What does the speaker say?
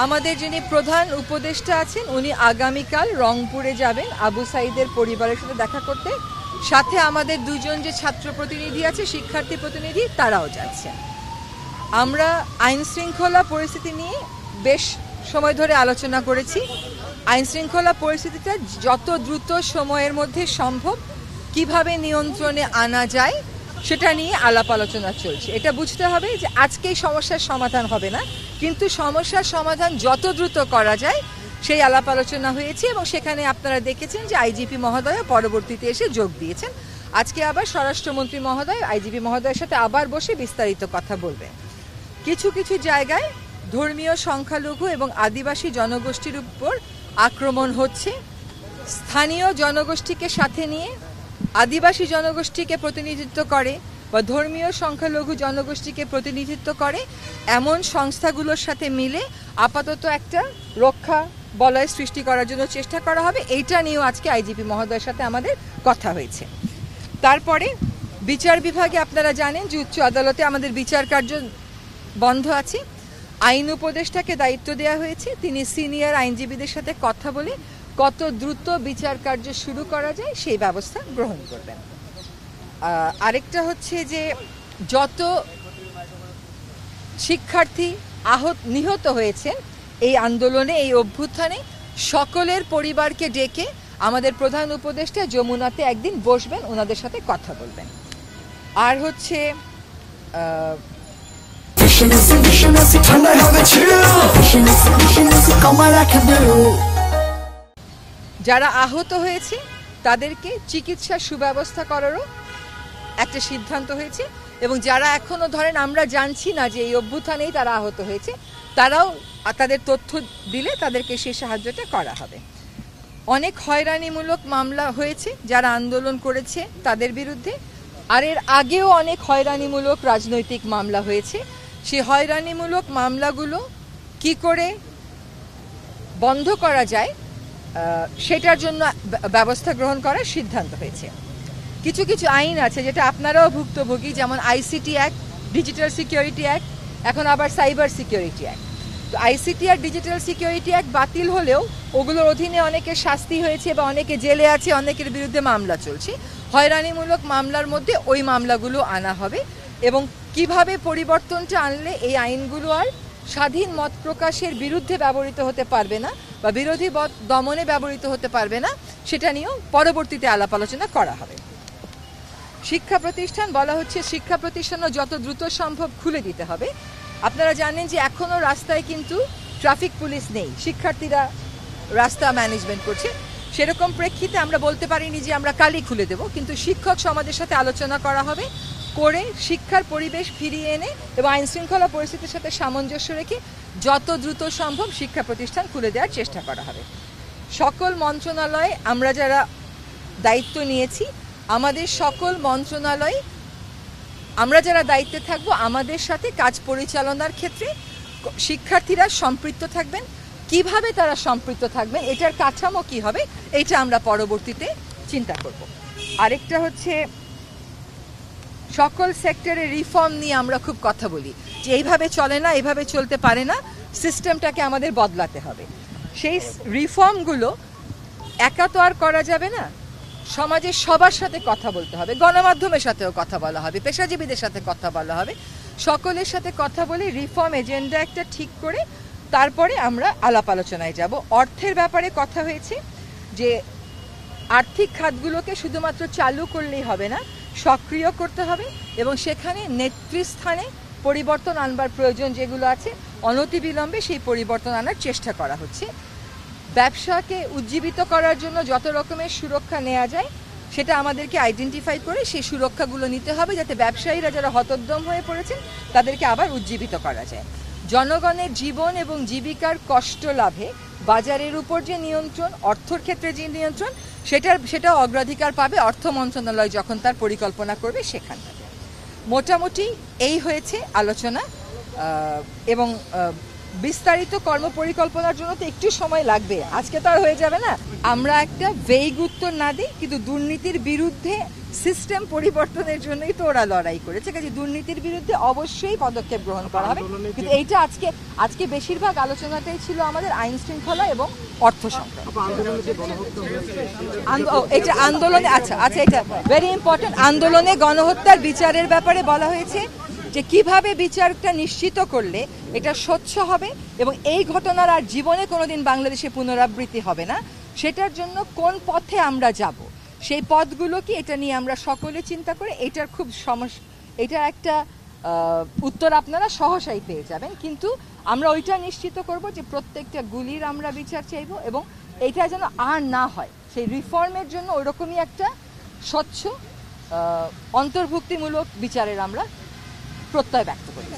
আমাদের যিনি প্রধান উপদেষ্টা আছেন উনি আগামীকাল রংপুরে যাবেন আবু সাইদের পরিবারের সাথে দেখা করতে, সাথে আমাদের দুজন যে ছাত্র প্রতিনিধি আছে, শিক্ষার্থী প্রতিনিধি, তারাও যাচ্ছেন। আমরা আইন শৃঙ্খলা পরিস্থিতি নিয়ে বেশ সময় ধরে আলোচনা করেছি। আইন শৃঙ্খলা পরিস্থিতিটা যত দ্রুত সময়ের মধ্যে সম্ভব কিভাবে নিয়ন্ত্রণে আনা যায় সেটা নিয়ে আলাপ আলোচনা চলছে। এটা বুঝতে হবে যে আজকেই সমস্যার সমাধান হবে না, কিন্তু সমস্যার সমাধান যত দ্রুত করা যায় সেই আলাপ আলোচনা হয়েছে এবং সেখানে আপনারা দেখেছেন যে আইজিপি মহোদয় পরবর্তীতে এসে যোগ দিয়েছেন। আজকে আবার স্বরাষ্ট্রমন্ত্রী মহোদয় আইজিপি মহোদয়ের সাথে আবার বসে বিস্তারিত কথা বলবেন। কিছু কিছু জায়গায় ধর্মীয় সংখ্যালঘু এবং আদিবাসী জনগোষ্ঠীর উপর আক্রমণ হচ্ছে। স্থানীয় জনগোষ্ঠীকে সাথে নিয়ে আদিবাসী জনগোষ্ঠীকে প্রতিনিধিত্ব করে বা ধর্মীয় সংখ্যালঘু জনগোষ্ঠীকে প্রতিনিধিত্ব করে এমন সংস্থাগুলোর সাথে মিলে আপাতত একটা রক্ষা বলয় সৃষ্টি করার জন্য চেষ্টা করা হবে। এইটা নিয়েও আজকে আইজিপি মহোদয়ের সাথে আমাদের কথা হয়েছে। তারপরে বিচার বিভাগে আপনারা জানেন যে উচ্চ আদালতে আমাদের বিচার কার্য বন্ধ আছে। আইন উপদেষ্টাকে দায়িত্ব দেওয়া হয়েছে, তিনি সিনিয়র আইনজীবীদের সাথে কথা বলে কত দ্রুত বিচার কার্য শুরু করা যায় সেই ব্যবস্থা গ্রহণ করবেন। আরেকটা হচ্ছে যে যত শিক্ষার্থী নিহত হয়েছেন এই আন্দোলনে, এই অভ্যুত্থানে, সকলের পরিবারকে ডেকে আমাদের প্রধান উপদেষ্টা যমুনাতে একদিন বসবেন, ওনাদের সাথে কথা বলবেন। আর হচ্ছে যারা আহত হয়েছে তাদেরকে চিকিৎসার সুব্যবস্থা করারও একটা সিদ্ধান্ত হয়েছে এবং যারা এখনো ধরেন আমরা জানছি না যে এই অভ্যুত্থানেই তারা আহত হয়েছে, তারাও তাদের তথ্য দিলে তাদেরকে সেই সাহায্যটা করা হবে। অনেক হয়রানিমূলক মামলা হয়েছে যারা আন্দোলন করেছে তাদের বিরুদ্ধে, আর এর আগেও অনেক হয়রানিমূলক রাজনৈতিক মামলা হয়েছে। সেই হয়রানিমূলক মামলাগুলো কি করে বন্ধ করা যায় সেটার জন্য ব্যবস্থা গ্রহণ করার সিদ্ধান্ত হয়েছে। কিছু কিছু আইন আছে যেটা আপনারাও ভুক্তভোগী, যেমন ICT act, digital security act, এখন আবার সাইবার সিকিউরিটি অ্যাক্ট। তো আইসিটি আর ডিজিটাল সিকিউরিটি অ্যাক্ট বাতিল হলেও ওগুলোর অধীনে অনেকের শাস্তি হয়েছে বা অনেকে জেলে আছে, অনেকের বিরুদ্ধে মামলা চলছে। হয়রানিমূলক মামলার মধ্যে ওই মামলাগুলো আনা হবে এবং কিভাবে পরিবর্তনটা আনলে এই আইনগুলো আর স্বাধীন মত প্রকাশের বিরুদ্ধে ব্যবহৃত হতে পারবে না বা বিরোধী মত দমনে ব্যবহৃত হতে পারবে না সেটা নিয়েও পরবর্তীতে আলাপ আলোচনা করা হবে। শিক্ষা প্রতিষ্ঠান বলা হচ্ছে, শিক্ষা প্রতিষ্ঠানও যত দ্রুত সম্ভব খুলে দিতে হবে। আপনারা জানেন যে এখনও রাস্তায় কিন্তু ট্রাফিক পুলিশ নেই, শিক্ষার্থীরা রাস্তা ম্যানেজমেন্ট করছে। সেরকম প্রেক্ষিতে আমরা বলতে পারিনি যে আমরা কালই খুলে দেব, কিন্তু শিক্ষক সমাজের সাথে আলোচনা করা হবে, করে শিক্ষার পরিবেশ ফিরিয়ে এনে এবং আইন শৃঙ্খলা পরিস্থিতির সাথে সামঞ্জস্য রেখে যত দ্রুত সম্ভব শিক্ষা প্রতিষ্ঠান খুলে দেওয়ার চেষ্টা করা হবে। সকল মন্ত্রণালয়ে আমরা যারা দায়িত্ব নিয়েছি, আমাদের সকল মন্ত্রণালয় আমরা যারা দায়িত্বে থাকব, আমাদের সাথে কাজ পরিচালনার ক্ষেত্রে শিক্ষার্থীরা সম্পৃক্ত থাকবেন। কিভাবে তারা সম্পৃক্ত থাকবেন, এটার কাঠামো কি হবে, এটা আমরা পরবর্তীতে চিন্তা করব। আরেকটা হচ্ছে সকল সেক্টরে রিফর্ম নিয়ে আমরা খুব কথা বলি যে এইভাবে চলে না, এইভাবে চলতে পারে না, সিস্টেমটাকে আমাদের বদলাতে হবে। সেই রিফর্মগুলো একা তো আর করা যাবে না, সমাজের সবার সাথে কথা বলতে হবে, গণমাধ্যমের সাথেও কথা বলা হবে, পেশাজীবীদের সাথে কথা বলা হবে, সকলের সাথে কথা বলে রিফর্ম এজেন্ডা একটা ঠিক করে তারপরে আমরা আলাপ আলোচনায় যাব। অর্থের ব্যাপারে কথা হয়েছে যে আর্থিক খাতগুলোকে শুধুমাত্র চালু করলেই হবে না, সক্রিয় করতে হবে এবং সেখানে নেতৃস্থানে পরিবর্তন আনবার প্রয়োজন যেগুলো আছে অনতিবিলম্বে সেই পরিবর্তন আনার চেষ্টা করা হচ্ছে। ব্যবসাকে উজ্জীবিত করার জন্য যত রকমের সুরক্ষা নেওয়া যায় সেটা আমাদেরকে আইডেন্টিফাই করে সেই সুরক্ষাগুলো নিতে হবে, যাতে ব্যবসায়ীরা যারা হতোদ্যম হয়ে পড়েছেন তাদেরকে আবার উজ্জীবিত করা যায়। জনগণের জীবন এবং জীবিকার কষ্ট লাভে বাজারের উপর যে নিয়ন্ত্রণ, অর্থর ক্ষেত্রে যে নিয়ন্ত্রণ, সেটা অগ্রাধিকার পাবে অর্থ মন্ত্রণালয় যখন তার পরিকল্পনা করবে সেখানটাতে। মোটামুটি এই হয়েছে আলোচনা এবং বিস্তারিত কর্মপরিকল্পনার জন্য তো একটু সময় লাগবে, আজকে তো আর হয়ে যাবে না। আমরা একটা ভেগ উত্তর না দিই, কিন্তু দুর্নীতির বিরুদ্ধে সিস্টেম পরিবর্তনের জন্যই তো ওরা লড়াই করেছে, কাজে দুর্নীতির বিরুদ্ধে অবশ্যই পদক্ষেপ গ্রহণ করা হবে। কিন্তু এইটা আজকে বেশিরভাগ আলোচনাটাই ছিল আমাদের আইন শৃঙ্খলা এবং অর্থ সংক্রান্ত। এটা আন্দোলনে আচ্ছা এটা ভেরি ইম্পর্টেন্ট। আন্দোলনে গণহত্যার বিচারের ব্যাপারে বলা হয়েছে যে কিভাবে বিচারটা নিশ্চিত করলে এটা স্বচ্ছ হবে এবং এই ঘটনার আর জীবনে কোনোদিন বাংলাদেশে পুনরাবৃত্তি হবে না, সেটার জন্য কোন পথে আমরা যাব, সেই পথগুলো কি, এটা নিয়ে আমরা সকলে চিন্তা করে এটার খুব এটার একটা উত্তর আপনারা সহসাই পেয়ে যাবেন। কিন্তু আমরা ওইটা নিশ্চিত করব যে প্রত্যেকটা গুলির আমরা বিচার চাইব এবং এটা যেন আর না হয়, সেই রিফর্মের জন্য ওইরকমই একটা স্বচ্ছ অন্তর্ভুক্তিমূলক বিচারের আমরা প্রত্যয় ব্যক্ত করি।